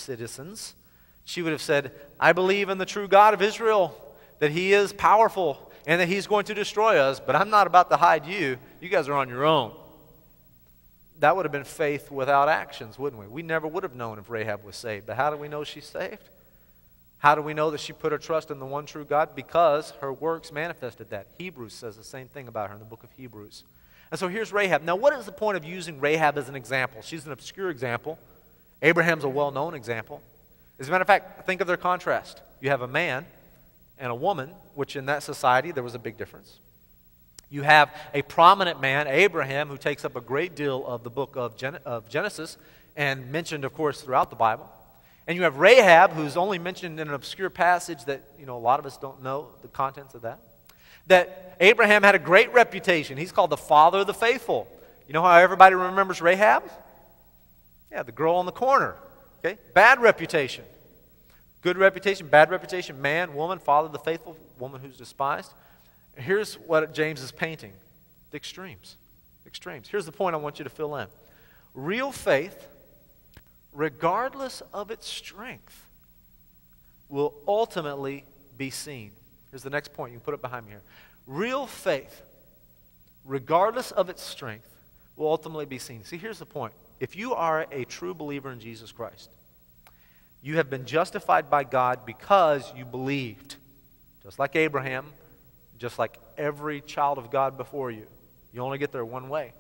citizens. She would have said, I believe in the true God of Israel, that He is powerful and that He's going to destroy us, but I'm not about to hide you. You guys are on your own. That would have been faith without actions, wouldn't we? We never would have known if Rahab was saved. But how do we know she's saved? How do we know that she put her trust in the one true God? Because her works manifested that. Hebrews says the same thing about her in the book of Hebrews. And so here's Rahab. Now, what is the point of using Rahab as an example? She's an obscure example. Abraham's a well-known example. As a matter of fact, think of their contrast. You have a man and a woman, which in that society there was a big difference. You have a prominent man, Abraham, who takes up a great deal of the book of Genesis and mentioned, of course, throughout the Bible. And you have Rahab, who's only mentioned in an obscure passage that, a lot of us don't know the contents of that. That Abraham had a great reputation. He's called the father of the faithful. You know how everybody remembers Rahab? Yeah, the girl on the corner. Okay? Bad reputation. Good reputation, bad reputation. Man, woman, father of the faithful, woman who's despised. Here's what James is painting. The extremes. Extremes. Here's the point I want you to fill in. Real faith, regardless of its strength, will ultimately be seen. Here's the next point. You can put it behind me here. Real faith, regardless of its strength, will ultimately be seen. See, here's the point. If you are a true believer in Jesus Christ, you have been justified by God because you believed. Just like Abraham, just like every child of God before you. You only get there one way,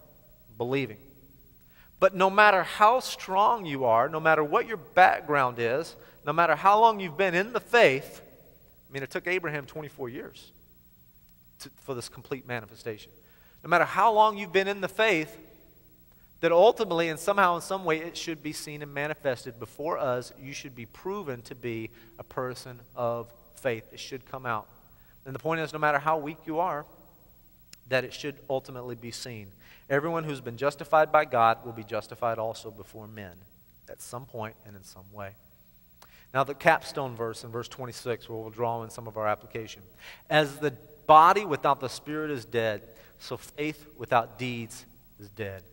believing. But no matter how strong you are, no matter what your background is, no matter how long you've been in the faith, it took Abraham 24 years for this complete manifestation. No matter how long you've been in the faith, that ultimately and somehow in some way it should be seen and manifested before us. You should be proven to be a person of faith. It should come out. And the point is, no matter how weak you are, that it should ultimately be seen. Everyone who's been justified by God will be justified also before men at some point and in some way. Now the capstone verse in verse 26, where we'll draw in some of our application. As the body without the spirit is dead, so faith without deeds is dead.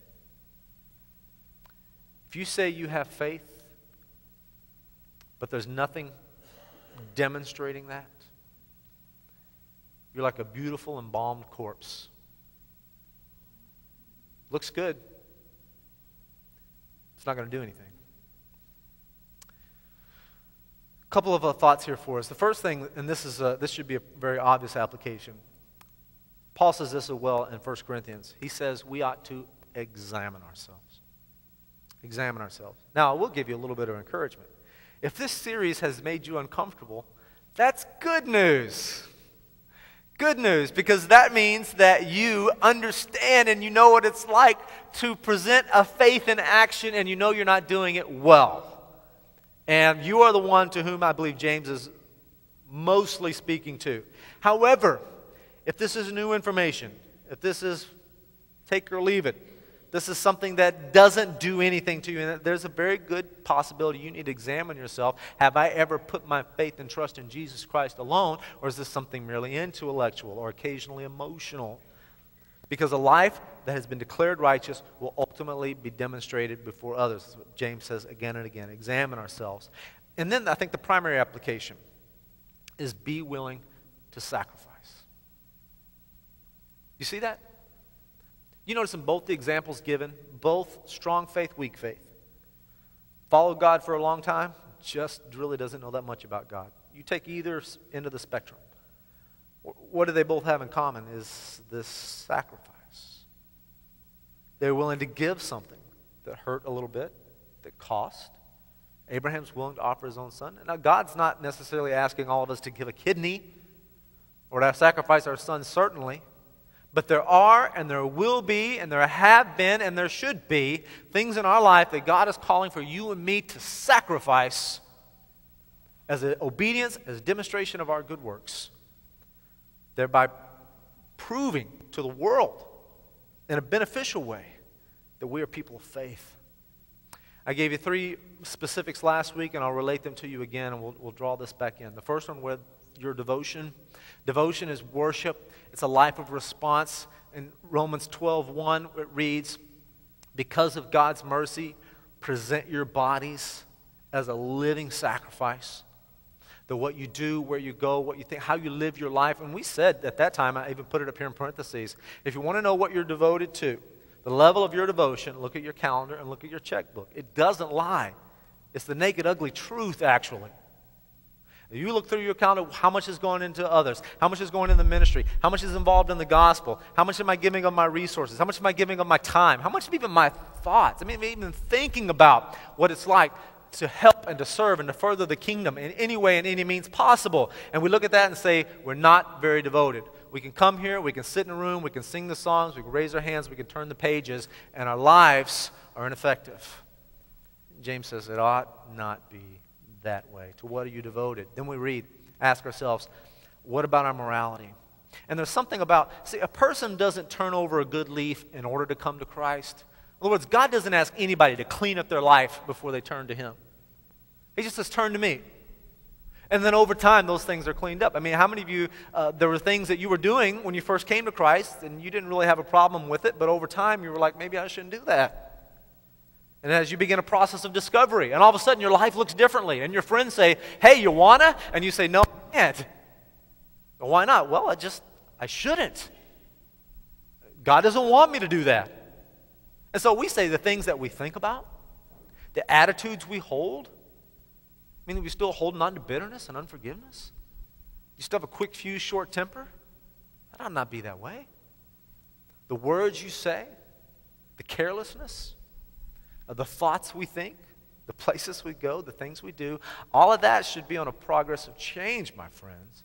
If you say you have faith, but there's nothing demonstrating that, you're like a beautiful embalmed corpse. Looks good. It's not going to do anything. A couple of thoughts here for us. The first thing, and this should be a very obvious application. Paul says this as well in 1 Corinthians. He says we ought to examine ourselves. Examine ourselves. Now, I will give you a little bit of encouragement. If this series has made you uncomfortable, that's good news. Good news, because that means that you understand and you know what it's like to present a faith in action and you know you're not doing it well. And you are the one to whom I believe James is mostly speaking to. However, if this is new information, if this is take or leave it, this is something that doesn't do anything to you, and there's a very good possibility you need to examine yourself. Have I ever put my faith and trust in Jesus Christ alone, or is this something merely intellectual or occasionally emotional? Because a life that has been declared righteous will ultimately be demonstrated before others. That's what James says again and again. Examine ourselves. And then I think the primary application is be willing to sacrifice. You see that? You notice in both the examples given, both strong faith, weak faith. Followed God for a long time, just really doesn't know that much about God. You take either end of the spectrum. What do they both have in common is this sacrifice. They're willing to give something that hurt a little bit, that cost. Abraham's willing to offer his own son. Now, God's not necessarily asking all of us to give a kidney or to sacrifice our son, certainly. But there are, and there will be, and there have been, and there should be things in our life that God is calling for you and me to sacrifice as an obedience, as a demonstration of our good works, thereby proving to the world in a beneficial way that we are people of faith. I gave you 3 specifics last week, and I'll relate them to you again, and we'll draw this back in. The first one with your devotion. Devotion is worship. It's a life of response. In Romans 12:1, it reads, because of God's mercy, present your bodies as a living sacrifice. That what you do, where you go, what you think, how you live your life. And we said at that time, I even put it up here in parentheses, if you want to know what you're devoted to, the level of your devotion, look at your calendar and look at your checkbook. It doesn't lie. It's the naked, ugly truth, actually. You look through your calendar, how much is going into others? How much is going in the ministry? How much is involved in the gospel? How much am I giving of my resources? How much am I giving of my time? How much of even my thoughts? I mean, even thinking about what it's like to help and to serve and to further the kingdom in any way and any means possible. And we look at that and say, we're not very devoted. We can come here, we can sit in a room, we can sing the songs, we can raise our hands, we can turn the pages, and our lives are ineffective. James says it ought not be that way. To what are you devoted? Then we read, ask ourselves, what about our morality? And there's something about, see, a person doesn't turn over a good leaf in order to come to Christ. In other words, God doesn't ask anybody to clean up their life before they turn to Him. He just says, turn to me. And then over time, those things are cleaned up. I mean, how many of you, there were things that you were doing when you first came to Christ, and you didn't really have a problem with it, but over time you were like, maybe I shouldn't do that. And as you begin a process of discovery, and all of a sudden your life looks differently, and your friends say, hey, you wanna? And you say, no, I can't. Well, why not? Well, I shouldn't. God doesn't want me to do that. And so we say the things that we think about, the attitudes we hold, I mean, are we still holding on to bitterness and unforgiveness? You still have a quick fuse, short temper? That ought not be that way. The words you say, the carelessness, the thoughts we think, the places we go, the things we do, all of that should be on a progressive change, my friends,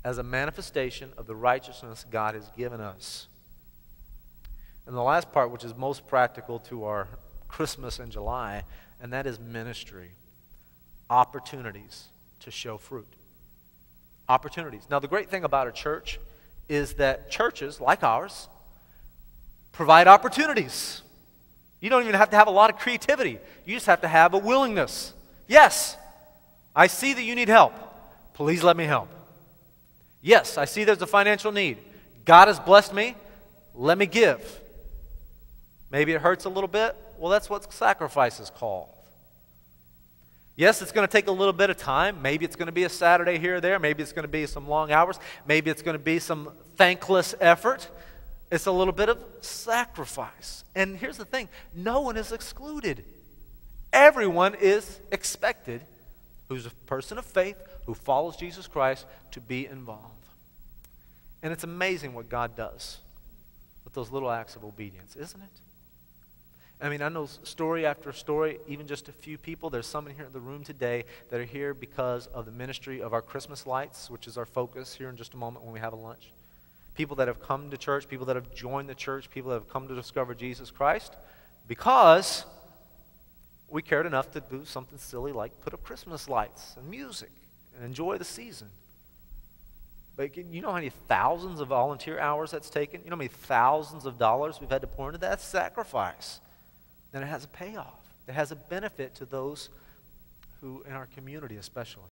as a manifestation of the righteousness God has given us. And the last part, which is most practical to our Christmas in July, and that is ministry. Opportunities to show fruit. Opportunities. Now, the great thing about a church is that churches, like ours, provide opportunities. You don't even have to have a lot of creativity. You just have to have a willingness. Yes, I see that you need help. Please let me help. Yes, I see there's a financial need. God has blessed me. Let me give. Maybe it hurts a little bit. Well, that's what sacrifice is called. Yes, it's going to take a little bit of time. Maybe it's going to be a Saturday here or there. Maybe it's going to be some long hours. Maybe it's going to be some thankless effort. It's a little bit of sacrifice. And here's the thing. No one is excluded. Everyone is expected who's a person of faith, who follows Jesus Christ, to be involved. And it's amazing what God does with those little acts of obedience, isn't it? I mean, I know story after story, even just a few people. There's some in here in the room today that are here because of the ministry of our Christmas lights, which is our focus here in just a moment when we have a lunch. People that have come to church, people that have joined the church, people that have come to discover Jesus Christ because we cared enough to do something silly like put up Christmas lights and music and enjoy the season. But you know how many thousands of volunteer hours that's taken? You know how many thousands of dollars we've had to pour into that? That's sacrifice. And it has a payoff. It has a benefit to those who, in our community especially.